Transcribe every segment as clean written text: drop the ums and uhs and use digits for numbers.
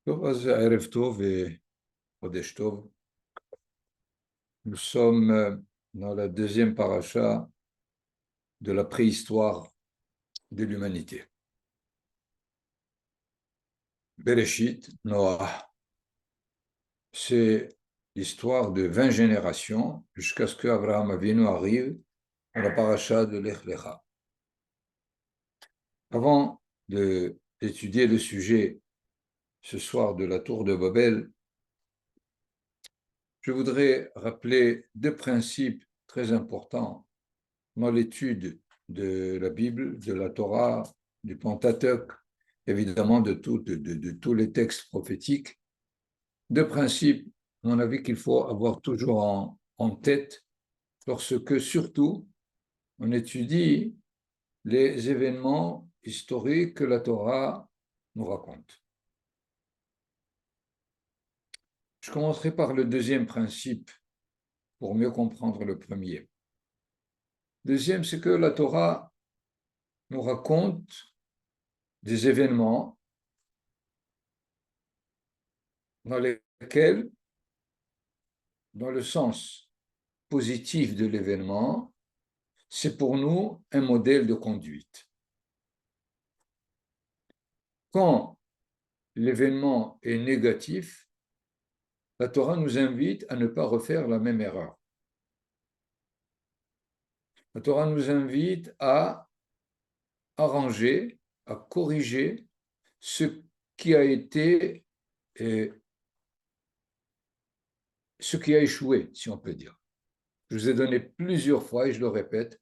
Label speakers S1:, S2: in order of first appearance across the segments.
S1: טוב, אז ערב טוב וחודש טוב. Nous sommes dans la deuxième paracha de la préhistoire de l'humanité. Bereshit, Noah, c'est l'histoire de 20 générations jusqu'à ce qu'Abraham Avinu arrive à la paracha de Lech Lecha. Avant d'étudier le sujet ce soir de la tour de Babel, je voudrais rappeler deux principes très importants dans l'étude de la Bible, de la Torah, du Pentateuque, évidemment de tous les textes prophétiques. Deux principes, à mon avis, qu'il faut avoir toujours en tête lorsque, surtout, on étudie les événements historiques que la Torah nous raconte. Je commencerai par le deuxième principe pour mieux comprendre le premier. Deuxième, c'est que la Torah nous raconte des événements dans lesquels, dans le sens positif de l'événement, c'est pour nous un modèle de conduite. Quand l'événement est négatif, la Torah nous invite à ne pas refaire la même erreur. La Torah nous invite à arranger, à corriger ce qui a été, ce qui a échoué, si on peut dire. Je vous ai donné plusieurs fois, et je le répète,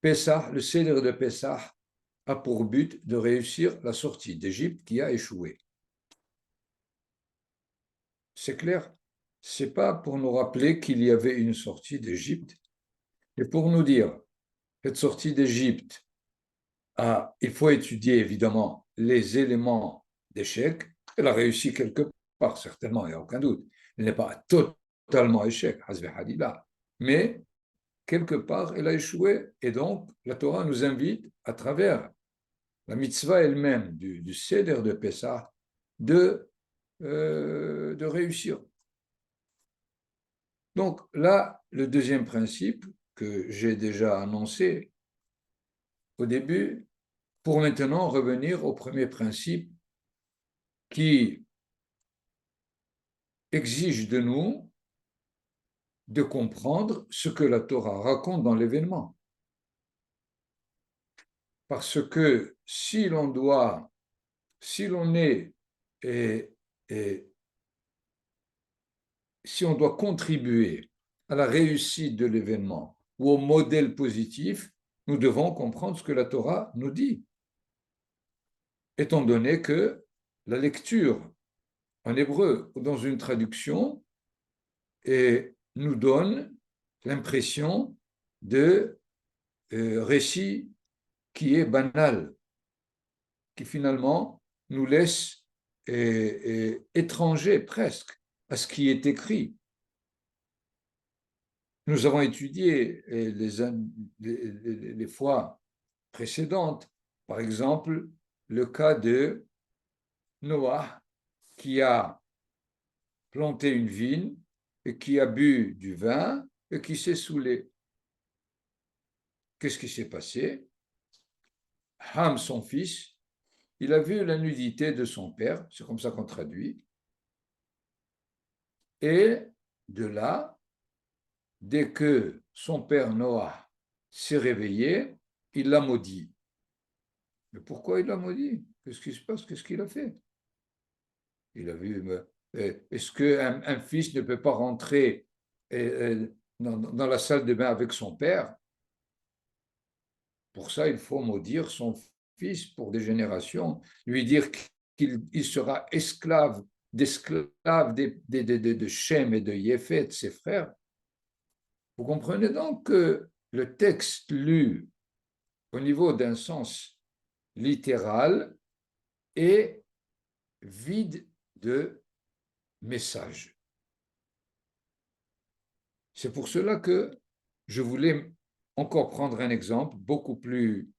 S1: Pessah, le Seder de Pessah, a pour but de réussir la sortie d'Égypte qui a échoué. C'est clair? Ce n'est pas pour nous rappeler qu'il y avait une sortie d'Égypte, mais pour nous dire, cette sortie d'Égypte, il faut étudier évidemment les éléments d'échec. Elle a réussi quelque part, certainement, il n'y a aucun doute. Elle n'est pas totalement échec, mais quelque part, elle a échoué. Et donc, la Torah nous invite, à travers la mitzvah elle-même du Seder de Pessah, de réussir. Donc là, le deuxième principe que j'ai déjà annoncé au début, pour maintenant revenir au premier principe qui exige de nous de comprendre ce que la Torah raconte dans l'événement. Parce que si l'on est, si on doit contribuer à la réussite de l'événement ou au modèle positif, nous devons comprendre ce que la Torah nous dit. Étant donné que la lecture en hébreu ou dans une traduction nous donne l'impression de récit qui est banal, qui finalement nous laisse étrangers presque à ce qui est écrit. Nous avons étudié les fois précédentes, par exemple, le cas de Noah qui a planté une vigne et qui a bu du vin et qui s'est saoulé. Qu'est-ce qui s'est passé? Ham, son fils, il a vu la nudité de son père, c'est comme ça qu'on traduit, et de là, dès que son père Noah s'est réveillé, il l'a maudit. Mais pourquoi il l'a maudit? Qu'est-ce qui se passe? Qu'est-ce qu'il a fait? Il a vu, est-ce qu'un fils ne peut pas rentrer dans la salle de bain avec son père? Pour ça, il faut maudire son fils pour des générations, lui dire qu'il sera esclave d'esclaves de Shem et de Yéphet, ses frères. Vous comprenez donc que le texte lu au niveau d'un sens littéral est vide de message. C'est pour cela que je voulais encore prendre un exemple beaucoup plus,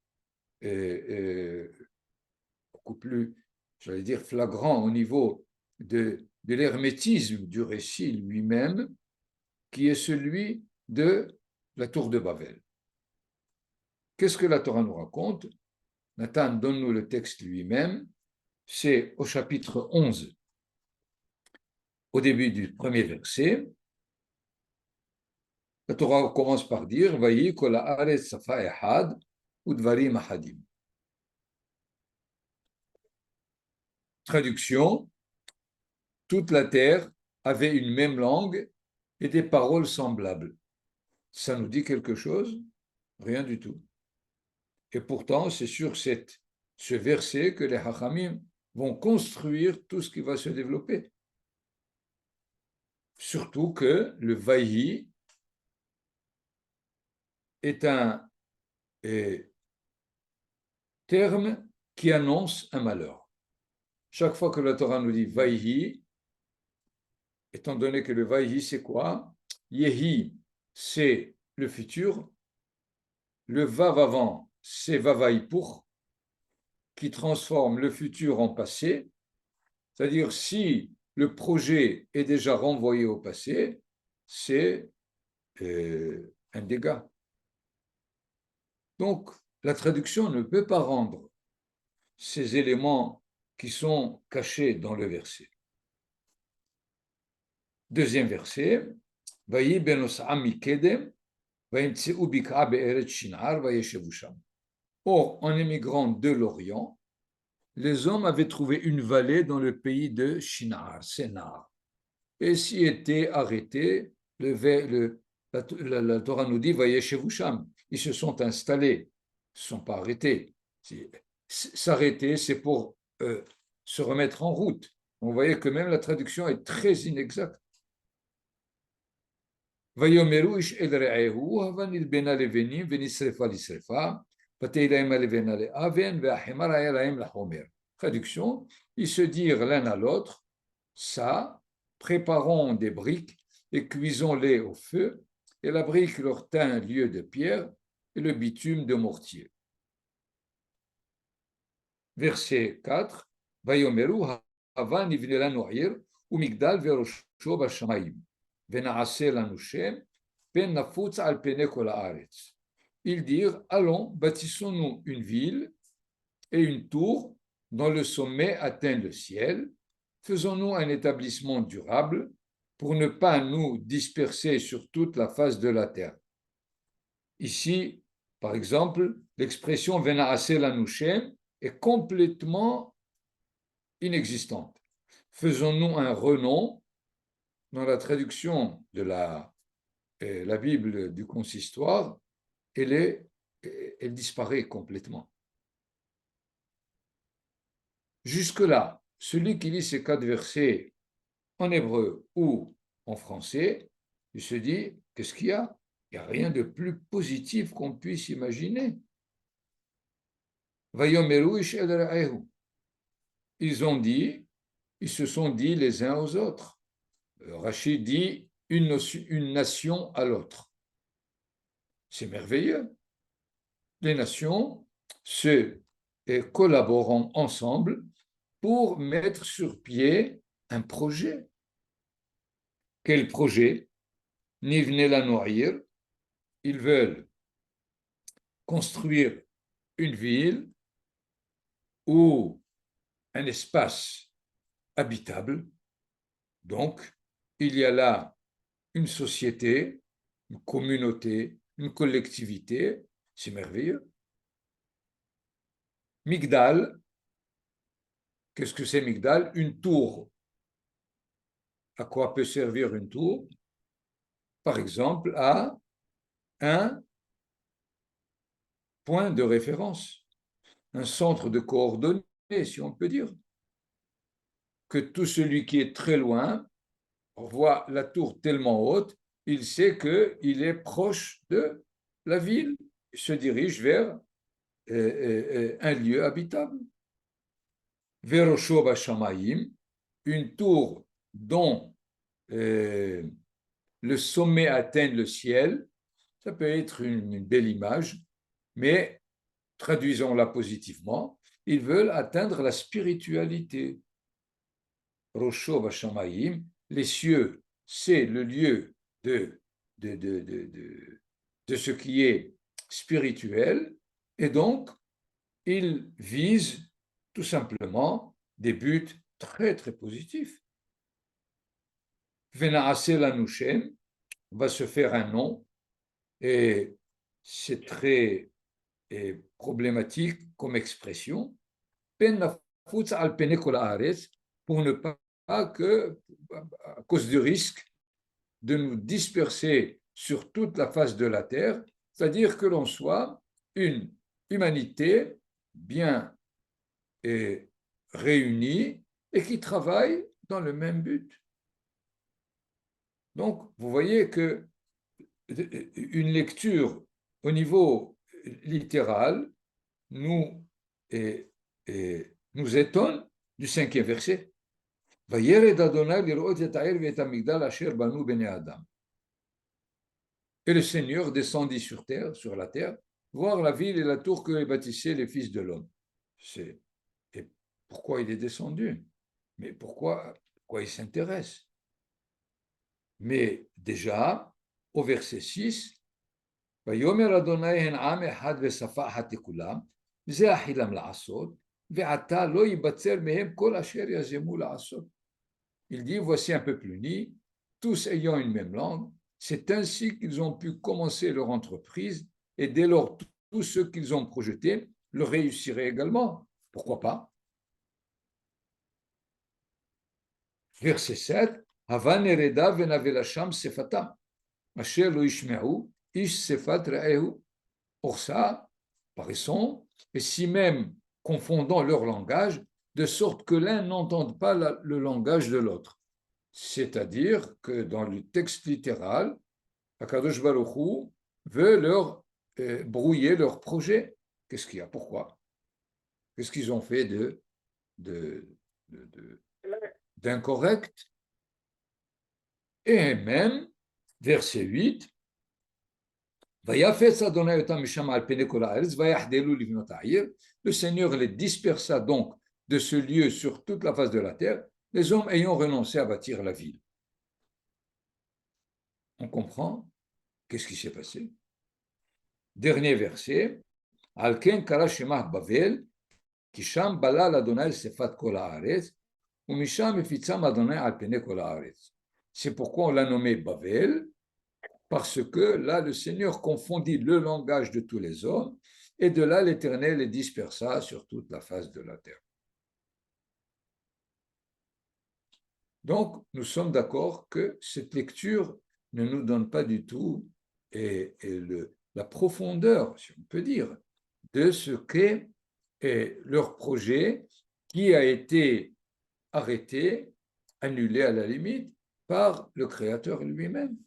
S1: j'allais dire flagrant au niveau de l'hermétisme du récit lui-même, qui est celui de la tour de Babel. Qu'est-ce que la Torah nous raconte? Nathan, donne-nous le texte lui-même. C'est au chapitre 11, au début du premier verset. La Torah commence par dire Vayi kol haaretz safa ehad udvarim ahadim. Traduction, toute la terre avait une même langue et des paroles semblables. Ça nous dit quelque chose? Rien du tout. Et pourtant, c'est sur ce verset que les Hachamim vont construire tout ce qui va se développer. Surtout que le Vaïhi est un terme qui annonce un malheur. Chaque fois que la Torah nous dit Vaïhi, étant donné que le Vaïhi, c'est quoi? Yehi, c'est le futur. Le Vav avant, c'est Vavaïpour, qui transforme le futur en passé. C'est-à-dire, si le projet est déjà renvoyé au passé, c'est un dégât. Donc, la traduction ne peut pas rendre ces éléments qui sont cachés dans le verset. Deuxième verset, Vayi benos'am mikedem, vayimtseu bik'a be'eret shinar, vayeshevu sham. Or, en émigrant de l'Orient, les hommes avaient trouvé une vallée dans le pays de Shinar, Sénar, et s'y étaient arrêtés. La Torah nous dit Vayeshevu sham. Ils se sont installés, ils ne se sont pas arrêtés. S'arrêter, c'est pour se remettre en route. Vous voyez que même la traduction est très inexacte. ויאמרו איש אל רעהו הבה נלבנה לבנים ונשרפה לשרפה ותהי להם הלבנה לאבן והחמר היה להם לחומר. Traduction, ils se dirent l'un à l'autre, ça, préparons des briques et cuisons-les au feu, et la brique leur tint lieu de pierre et le bitume de mortier. Verset 4, ויאמרו הבה נבנה לנו עיר ומגדל וראשו בשמיים. Ils dirent, allons, bâtissons-nous une ville et une tour dont le sommet atteint le ciel, faisons-nous un établissement durable pour ne pas nous disperser sur toute la face de la terre. Ici, par exemple, l'expression Venaase Lanushem est complètement inexistante. Faisons-nous un renom. Dans la traduction de la Bible du consistoire, elle disparaît complètement. Jusque-là, celui qui lit ces 4 versets en hébreu ou en français, il se dit, qu'est-ce qu'il y a? Il n'y a rien de plus positif qu'on puisse imaginer. Ils se sont dit les uns aux autres. Rachid dit une nation à l'autre. C'est merveilleux. Les nations se collaborent ensemble pour mettre sur pied un projet. Quel projet? Nivne la noir. Ils veulent construire une ville ou un espace habitable. Donc, il y a là une société, une communauté, une collectivité, c'est merveilleux. Migdal, qu'est-ce que c'est Migdal? Une tour. À quoi peut servir une tour? Par exemple, à un point de référence, un centre de coordonnées, si on peut dire. Que tout celui qui est très loin voit la tour tellement haute, il sait qu'il est proche de la ville, il se dirige vers un lieu habitable. Verosho Bashamayim, une tour dont le sommet atteint le ciel, ça peut être une belle image, mais traduisons-la positivement. ils veulent atteindre la spiritualité. Rosho Vashamayim, les cieux, c'est le lieu de, de, de, de ce qui est spirituel, et donc ils visent tout simplement des buts très très positifs. Venaase Lanushem va se faire un nom, et c'est très problématique comme expression, pour ne pas que, à cause du risque de nous disperser sur toute la face de la terre, c'est-à-dire que l'on soit une humanité bien réunie et qui travaille dans le même but. Donc, vous voyez que une lecture au niveau littéral nous, nous étonne du 5e verset. Et le Seigneur descendit sur terre, sur la terre, voir la ville et la tour que bâtissaient les fils de l'homme. Et pourquoi il est descendu? Mais pourquoi il s'intéresse? Mais déjà, au verset 6, ויאמר אדוני הן עם אחד ושפה אחת לכולם, זה החילם לעשות, ועתה לא ייבצר מהם כל אשר יזמו לעשות. Il dit, voici un peuple uni, tous ayant une même langue, c'est ainsi qu'ils ont pu commencer leur entreprise, et dès lors, tout ce qu'ils ont projeté le réussirait également. Pourquoi pas? Verset 7, Hava nereda venavelasham sefatam, asher lo yishme'u, ish sefat ra'ehu. Or ça, paraissons, et si même confondant leur langage, de sorte que l'un n'entende pas le langage de l'autre. C'est-à-dire que dans le texte littéral, Akadosh Baruch Hu veut leur brouiller leur projet. Qu'est-ce qu'il y a? Pourquoi? Qu'est-ce qu'ils ont fait d'incorrect? Et même, verset 8, le Seigneur les dispersa donc de ce lieu sur toute la face de la terre, les hommes ayant renoncé à bâtir la ville. On comprend? Qu'est-ce qui s'est passé? Dernier verset. Alken kara shemah Bavel, ki sham balal Adonai sefat kol haaretz, ou misham efitzam Adonai al pene kol haaretz. C'est pourquoi on l'a nommé Bavel, parce que là, le Seigneur confondit le langage de tous les hommes, et de là, l'Éternel les dispersa sur toute la face de la terre. Donc, nous sommes d'accord que cette lecture ne nous donne pas du tout la profondeur, si on peut dire, de ce qu'est leur projet qui a été arrêté, annulé à la limite, par le Créateur lui-même.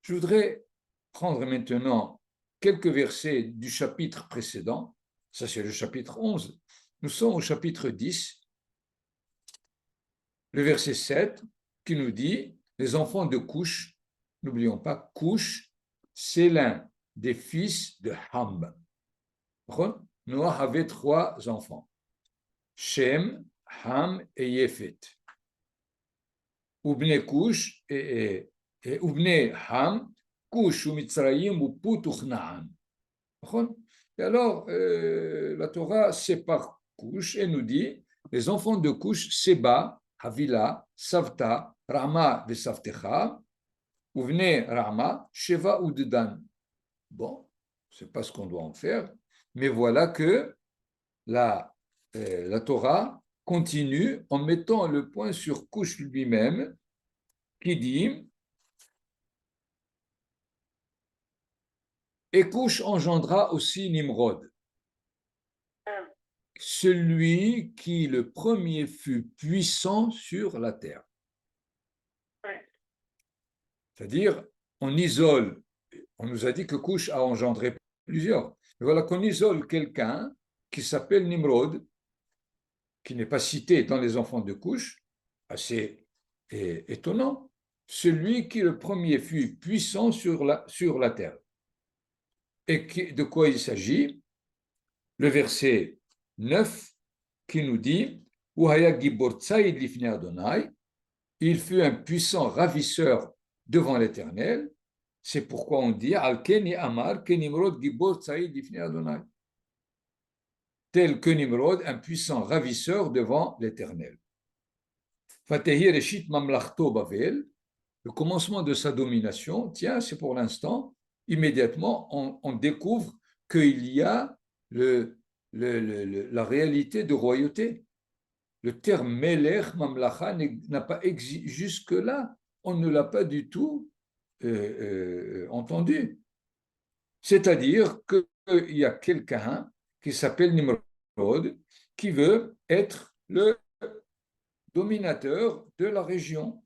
S1: Je voudrais prendre maintenant quelques versets du chapitre précédent, ça c'est le chapitre 11. Nous sommes au chapitre 10, le verset 7, qui nous dit « Les enfants de Couche », n'oublions pas, Couche, c'est l'un des fils de Ham. Noah avait 3 enfants, Shem, Ham et Yefet. Ubne Couche et Ubne Ham, Couche ou Mitzrayim ou Put ou Chnaan. Et alors, la Torah sépare Couche et nous dit les enfants de Couche, Seba, Havila, Savta, Rama et Savtecha, Ubne Rama, Sheva ou Dedan. Bon, je ne sais pas ce qu'on doit en faire, mais voilà que la Torah continue en mettant le point sur Couche lui-même, qui dit et Couche engendra aussi Nimrod, celui qui le premier fut puissant sur la terre. C'est-à-dire, on isole, on nous a dit que Couche a engendré plusieurs. Mais voilà qu'on isole quelqu'un qui s'appelle Nimrod, qui n'est pas cité dans les enfants de Couche, assez étonnant, celui qui le premier fut puissant sur la terre. Et de quoi il s'agit? le verset 9 qui nous dit « Uhaya gibor tsaïd lifnei Adonai » il fut un puissant ravisseur devant l'Éternel. C'est pourquoi on dit Al Keni Amar Kenimrod Gibor Tsaïd Lifnei Adonai. Tel que Nimrod, un puissant ravisseur devant l'Éternel. Fatehi Reshit Mamlachto Bavel, le commencement de sa domination, tiens, c'est pour l'instant, immédiatement, on découvre qu'il y a la réalité de royauté. Le terme Melech, Mamlacha n'a pas existé jusque-là, on ne l'a pas du tout entendu. C'est-à-dire qu'il y a quelqu'un qui s'appelle Nimrod qui veut être le dominateur de la région.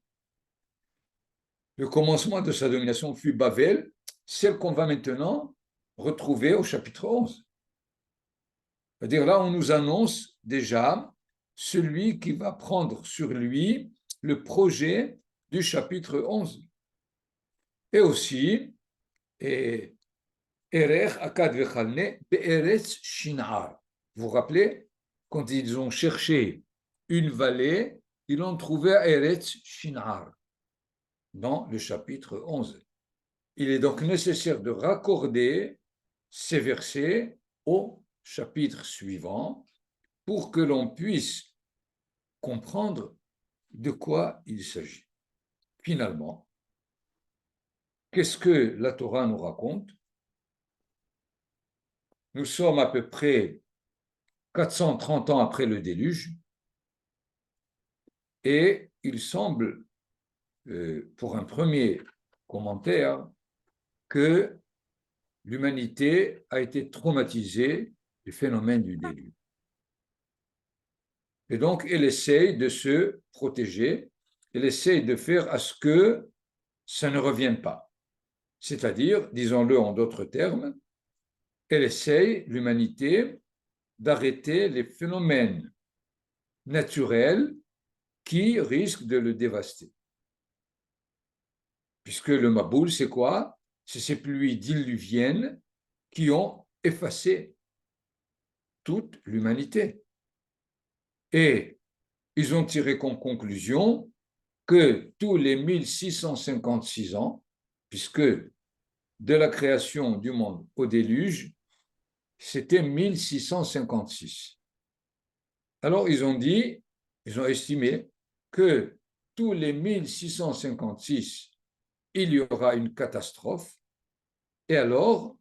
S1: Le commencement de sa domination fut Babel, celle qu'on va maintenant retrouver au chapitre 11. C'est-à-dire là, on nous annonce déjà celui qui va prendre sur lui le projet du chapitre 11. Et aussi, Erech Akad Vechalne Be'eretz Shinar. Vous vous rappelez, quand ils ont cherché une vallée, ils l'ont trouvé à Eretz Shinar, dans le chapitre 11. Il est donc nécessaire de raccorder ces versets au chapitre suivant pour que l'on puisse comprendre de quoi il s'agit. Finalement, qu'est-ce que la Torah nous raconte? Nous sommes à peu près 430 ans après le déluge et il semble, pour un premier commentaire, que l'humanité a été traumatisée du phénomène du déluge. Et donc, elle essaye de se protéger, elle essaye de faire à ce que ça ne revienne pas. C'est-à-dire, disons-le en d'autres termes, elle essaye, l'humanité, d'arrêter les phénomènes naturels qui risquent de le dévaster. Puisque le Maboul, c'est quoi? C'est ces pluies diluviennes qui ont effacé toute l'humanité. Et ils ont tiré comme conclusion que tous les 1656 ans, puisque de la création du monde au déluge, c'était 1656. Alors ils ont estimé que tous les 1656, il y aura une catastrophe, et alors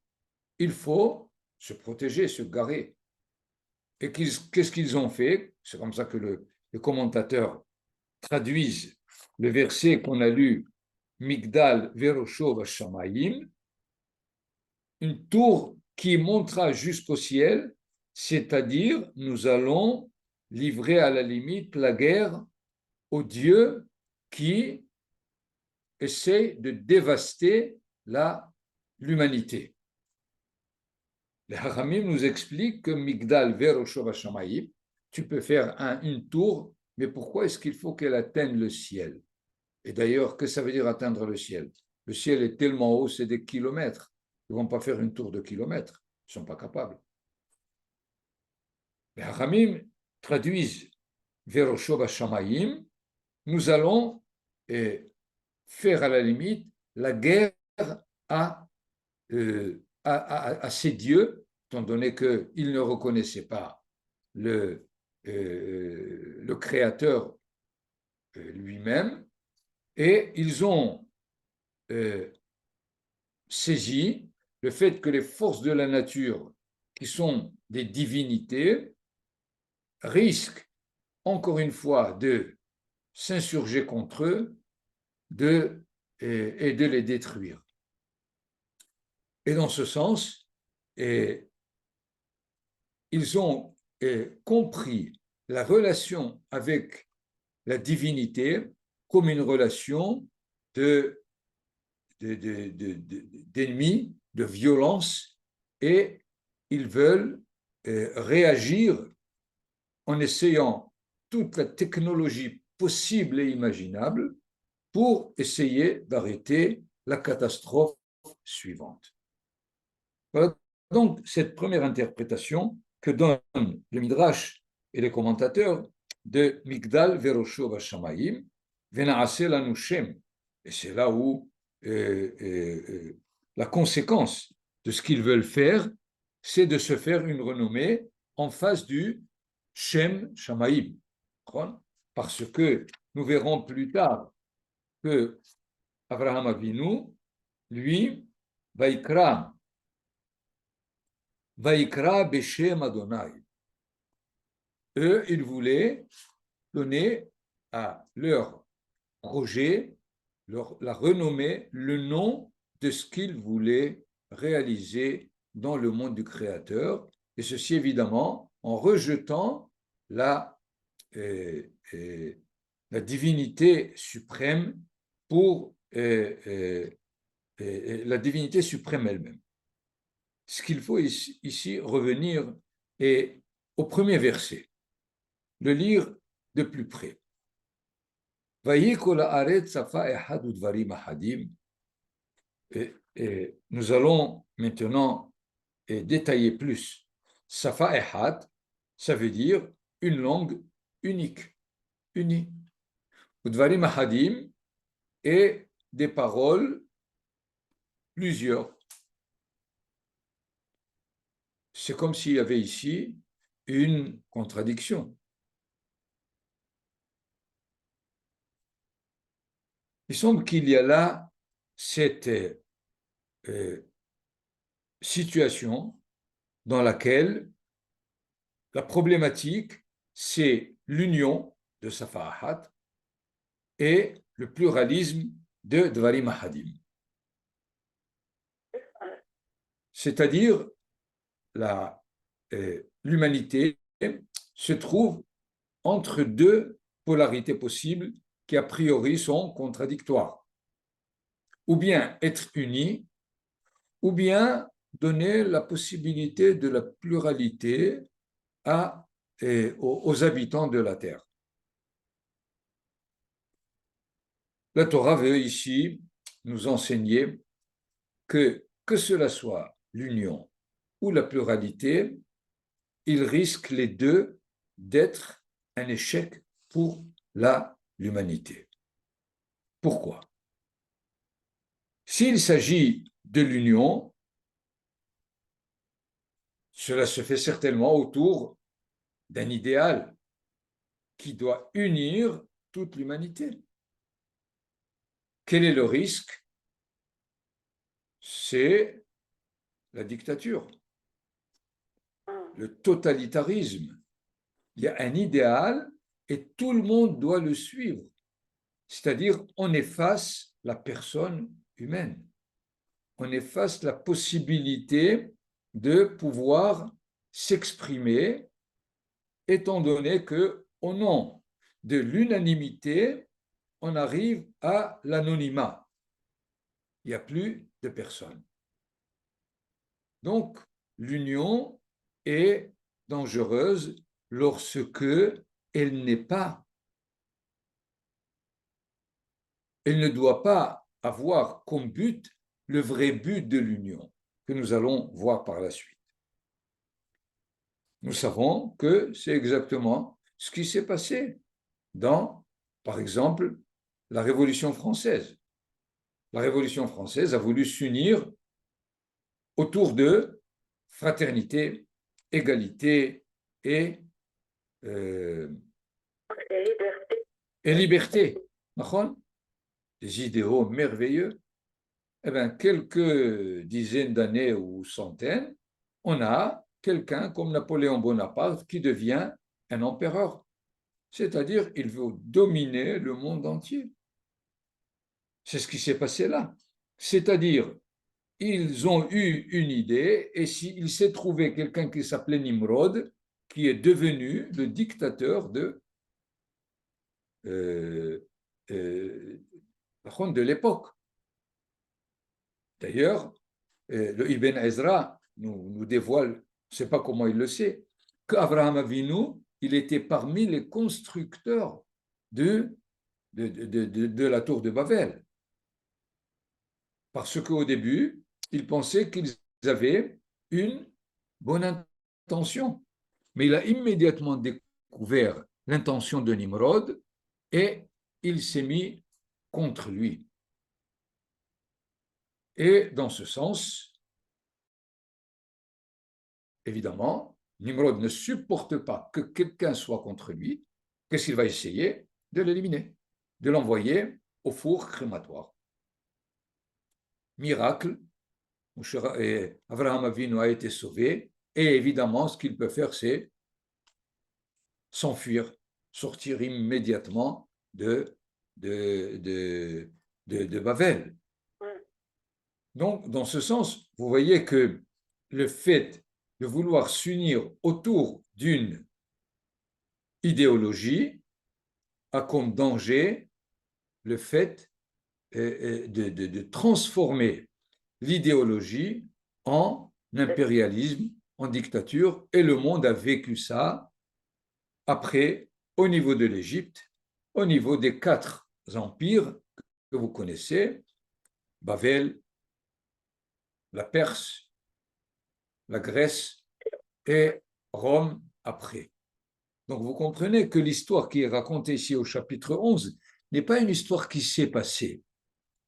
S1: il faut se protéger, se garer. Et qu'est-ce qu'ils ont fait? C'est comme ça que les commentateurs traduisent le verset qu'on a lu, Migdal Verosho Vashamayim, une tour qui montera jusqu'au ciel, c'est-à-dire nous allons livrer à la limite la guerre aux dieux qui essaient de dévaster l'humanité. Les Haramim nous expliquent que Migdal Verosho Vashamayim, tu peux faire une tour, mais pourquoi est-ce qu'il faut qu'elle atteigne le ciel? Et d'ailleurs, que ça veut dire atteindre le ciel? Le ciel est tellement haut, c'est des kilomètres. Ils ne vont pas faire une tour de kilomètres. Ils ne sont pas capables. Les Haramim traduisent Verosho Vashamayim, nous allons faire à la limite la guerre à ces dieux, étant donné qu'ils ne reconnaissaient pas le Créateur lui-même, et ils ont saisi le fait que les forces de la nature, qui sont des divinités, risquent encore une fois de s'insurger contre eux et de les détruire. Et dans ce sens, ils ont compris la relation avec la divinité comme une relation d'ennemis, de violence, et ils veulent réagir en essayant toute la technologie possible et imaginable pour essayer d'arrêter la catastrophe suivante. Voilà donc cette première interprétation que donne le Midrash et les commentateurs de Migdal Verosho Bashamayim, Venaase Lanu Shem. Et c'est là où la conséquence de ce qu'ils veulent faire, c'est de se faire une renommée en face du Shem Shamaim. Parce que nous verrons plus tard que Abraham Avinu, lui, Vaikra Beshem Adonai. Eux, ils voulaient donner à leur projet, la renommée, le nom de ce qu'ils voulaient réaliser dans le monde du Créateur, et ceci évidemment en rejetant la, la divinité suprême pour la divinité suprême elle-même. Ce qu'il faut ici revenir est au premier verset, le lire de plus près. Et nous allons maintenant détailler plus. Safa ehad, ça veut dire une langue unique, unie. Udvarim ahadim, et des paroles, plusieurs. C'est comme s'il y avait ici une contradiction. Il semble qu'il y a là cette situation dans laquelle la problématique, c'est l'union de Safahat et le pluralisme de Dvarim Ahadim. C'est-à-dire, l'humanité se trouve entre deux polarités possibles qui a priori sont contradictoires. Ou bien être unis, ou bien donner la possibilité de la pluralité aux habitants de la terre. La Torah veut ici nous enseigner que cela soit l'union ou la pluralité, il risque les deux d'être un échec pour l'humanité. Pourquoi? S'il s'agit de l'union, cela se fait certainement autour d'un idéal qui doit unir toute l'humanité. Quel est le risque? C'est la dictature, le totalitarisme. Il y a un idéal et tout le monde doit le suivre. C'est-à-dire, on efface la personne humaine. On efface la possibilité de pouvoir s'exprimer, étant donné que, au nom de l'unanimité, on arrive à l'anonymat. Il n'y a plus de personne. Donc, l'union est dangereuse lorsque elle n'est pas. Elle ne doit pas avoir comme but le vrai but de l'union, que nous allons voir par la suite. Nous savons que c'est exactement ce qui s'est passé dans, par exemple, la Révolution française. La Révolution française a voulu s'unir autour de fraternité, égalité et liberté. Des idéaux merveilleux. Eh bien, quelques dizaines d'années ou centaines, on a quelqu'un comme Napoléon Bonaparte qui devient un empereur. C'est-à-dire, il veut dominer le monde entier. C'est ce qui s'est passé là. C'est-à-dire, ils ont eu une idée et il s'est trouvé quelqu'un qui s'appelait Nimrod, qui est devenu le dictateur de l'époque. D'ailleurs, le Ibn Ezra nous dévoile, je ne sais pas comment il le sait, qu'Abraham Avinu, il était parmi les constructeurs de la tour de Babel. Parce qu'au début, ils pensaient qu'ils avaient une bonne intention. Mais il a immédiatement découvert l'intention de Nimrod et il s'est mis contre lui. Et dans ce sens, évidemment, Nimrod ne supporte pas que quelqu'un soit contre lui. Qu'est-ce qu'il va essayer? De l'éliminer, de l'envoyer au four crématoire. Miracle, Abraham Avinu a été sauvé, et évidemment, ce qu'il peut faire, c'est s'enfuir, sortir immédiatement de Babel. Donc, dans ce sens, vous voyez que le fait de vouloir s'unir autour d'une idéologie a comme danger le fait de transformer l'idéologie en impérialisme, en dictature, et le monde a vécu ça après au niveau de l'Égypte, au niveau des 4 empires que vous connaissez, Babel, la Perse, la Grèce et Rome après. Donc vous comprenez que l'histoire qui est racontée ici au chapitre 11 n'est pas une histoire qui s'est passée.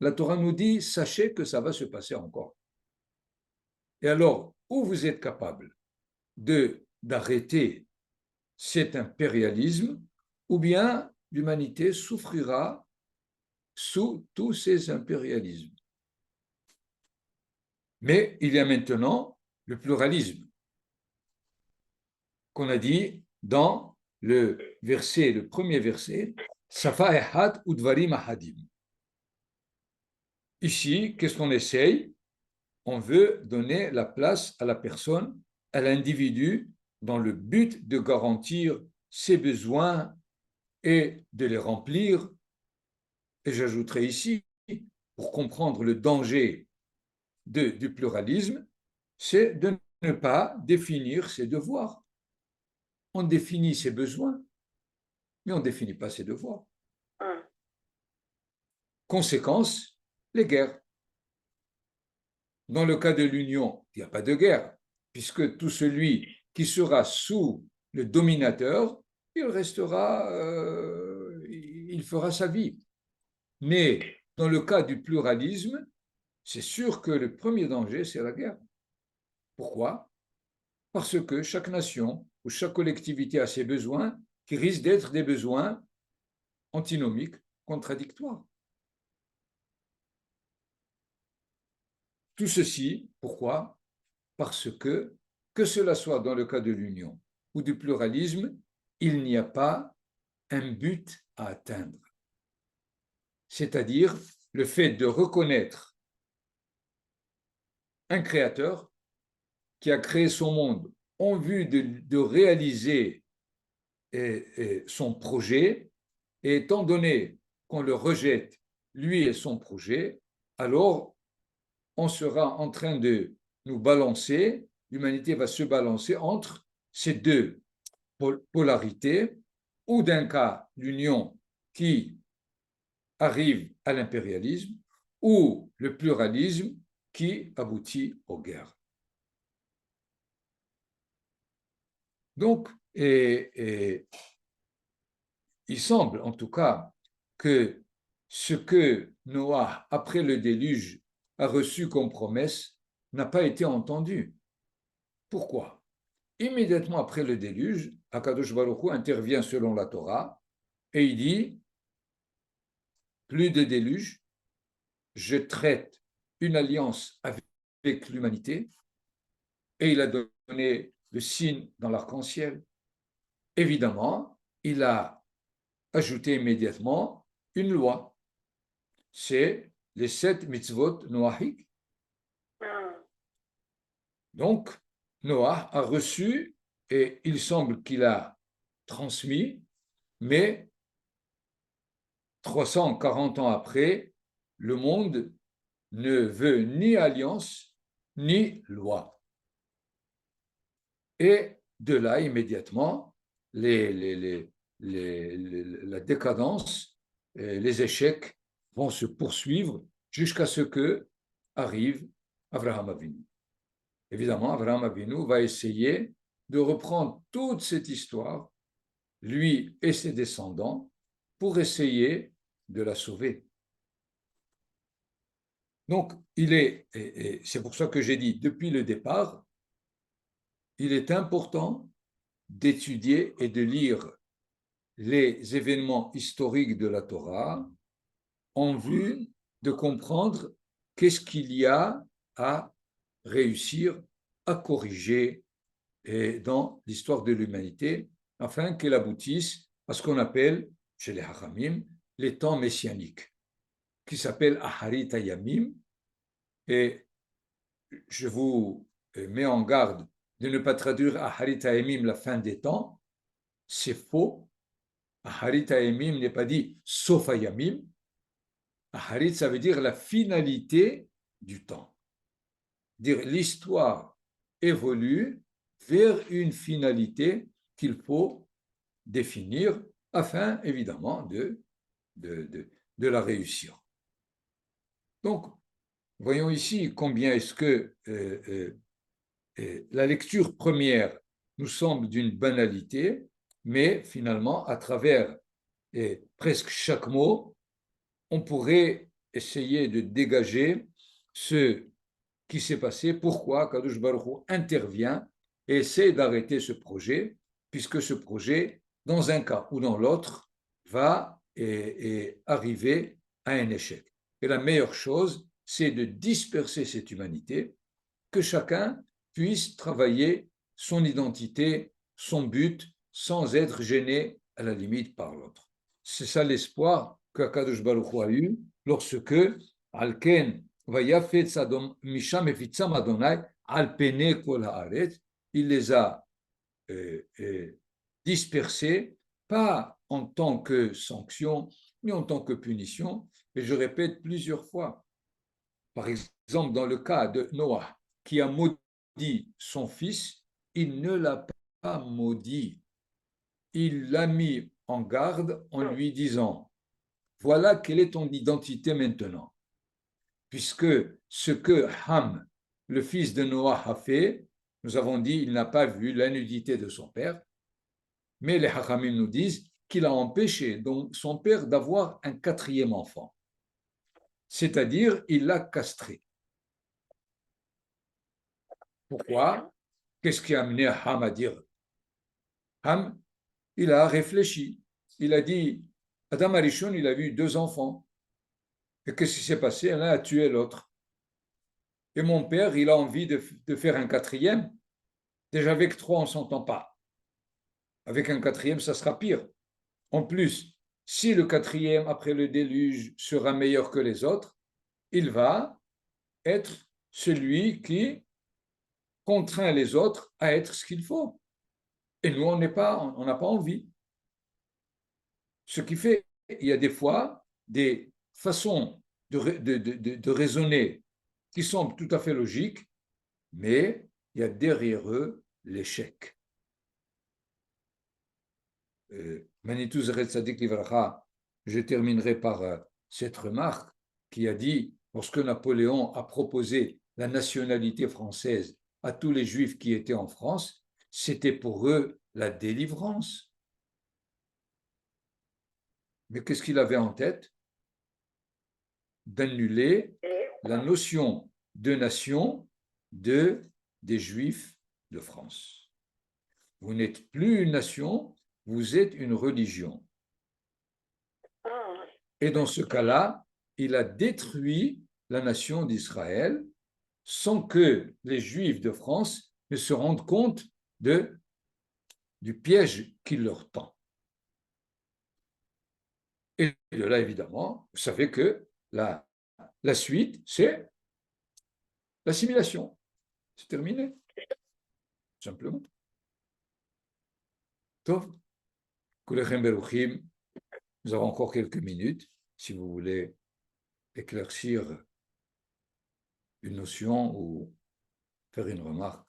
S1: La Torah nous dit, sachez que ça va se passer encore. Et alors, où vous êtes capable d'arrêter cet impérialisme, ou bien l'humanité souffrira sous tous ces impérialismes. Mais il y a maintenant le pluralisme qu'on a dit dans le premier verset, Safa Ehad Udvarim Ahadim. Ici, qu'est-ce qu'on essaye? On veut donner la place à la personne, à l'individu, dans le but de garantir ses besoins et de les remplir. Et j'ajouterai ici, pour comprendre le danger du pluralisme, c'est de ne pas définir ses devoirs. On définit ses besoins, mais on ne définit pas ses devoirs. Conséquence, les guerres. Dans le cas de l'Union, il n'y a pas de guerre, puisque tout celui qui sera sous le dominateur, il restera, il fera sa vie. Mais dans le cas du pluralisme, c'est sûr que le premier danger, c'est la guerre. Pourquoi? Parce que chaque nation ou chaque collectivité a ses besoins qui risquent d'être des besoins antinomiques, contradictoires. Tout ceci, pourquoi? Parce que cela soit dans le cas de l'union ou du pluralisme, il n'y a pas un but à atteindre. C'est-à-dire le fait de reconnaître un créateur qui a créé son monde en vue de réaliser son projet, et étant donné qu'on le rejette, lui et son projet, alors on sera en train de nous balancer, l'humanité va se balancer entre ces deux polarités, ou d'un cas l'union qui arrive à l'impérialisme, ou le pluralisme qui aboutit aux guerres. Donc, il semble en tout cas que ce que Noah, après le déluge, a reçu comme promesse n'a pas été entendu. Pourquoi? Immédiatement après le déluge, Akadosh Baruch Hu intervient selon la Torah et il dit, plus de déluge, je traite une alliance avec l'humanité, et il a donné le signe dans l'arc-en-ciel. Évidemment, il a ajouté immédiatement une loi, c'est les 7 mitzvot noahiques. Donc, Noah a reçu, et il semble qu'il a transmis, mais 340 ans après, le monde ne veut ni alliance, ni loi. Et de là, immédiatement, la décadence, les échecs vont se poursuivre jusqu'à ce que arrive Abraham Avinu. Évidemment, Abraham Avinu va essayer de reprendre toute cette histoire, lui et ses descendants, pour essayer de la sauver. Donc, et c'est pour ça que j'ai dit, depuis le départ, il est important d'étudier et de lire les événements historiques de la Torah en vue de comprendre qu'est-ce qu'il y a à réussir à corriger dans l'histoire de l'humanité afin qu'elle aboutisse à ce qu'on appelle, chez les Hachamim, les temps messianiques, qui s'appellent Aharit Hayamim. Et je vous mets en garde de ne pas traduire Aharit Hayamim la fin des temps. C'est faux. Aharit Hayamim n'est pas dit sauf Hayamim. Aharit, ça veut dire la finalité du temps. Dire l'histoire évolue vers une finalité qu'il faut définir afin, évidemment, de la réussir. Donc, voyons ici combien est-ce que la lecture première nous semble d'une banalité, mais finalement, à travers presque chaque mot, on pourrait essayer de dégager ce qui s'est passé, pourquoi Kadosh Baruch Hu intervient et essaie d'arrêter ce projet, puisque ce projet, dans un cas ou dans l'autre, va arriver à un échec. Et la meilleure chose, c'est de disperser cette humanité, que chacun puisse travailler son identité, son but, sans être gêné à la limite par l'autre. C'est ça l'espoir que Kadosh Baruch Hu a eu lorsque Alken il les a dispersés, pas en tant que sanction, ni en tant que punition, et je répète plusieurs fois. Par exemple, dans le cas de Noah, qui a maudit son fils, il ne l'a pas maudit. Il l'a mis en garde en lui disant, voilà quelle est ton identité maintenant. Puisque ce que Ham, le fils de Noah, a fait, nous avons dit, il n'a pas vu la nudité de son père, mais les Hachamim nous disent qu'il a empêché donc son père d'avoir un quatrième enfant. C'est-à-dire, il l'a castré. Pourquoi? Qu'est-ce qui a amené Ham à dire? Ham, il a réfléchi. Il a dit, Adam Arishon, il a vu 2 enfants. Et qu'est-ce qui s'est passé? L'un a tué l'autre. Et mon père, il a envie de faire un quatrième. Déjà, avec 3, on ne s'entend pas. Avec un quatrième, ça sera pire. En plus, si le quatrième, après le déluge, sera meilleur que les autres, il va être celui qui contraint les autres à être ce qu'il faut. Et nous, on n'a pas envie. Ce qui fait, il y a des fois des façons de raisonner qui semblent tout à fait logiques, mais il y a derrière eux l'échec. Manitou Zeret Tzadik Livracha, je terminerai par cette remarque qui a dit, lorsque Napoléon a proposé la nationalité française à tous les Juifs qui étaient en France, c'était pour eux la délivrance. Mais qu'est-ce qu'il avait en tête? D'annuler la notion de nation des Juifs de France. Vous n'êtes plus une nation, vous êtes une religion. Et dans ce cas-là, il a détruit la nation d'Israël sans que les Juifs de France ne se rendent compte du piège qu'il leur tend. Et de là, évidemment, vous savez que la suite, c'est l'assimilation. C'est terminé, simplement. Tov, Kulechem Beruchim, nous avons encore quelques minutes, si vous voulez éclaircir une notion ou faire une remarque.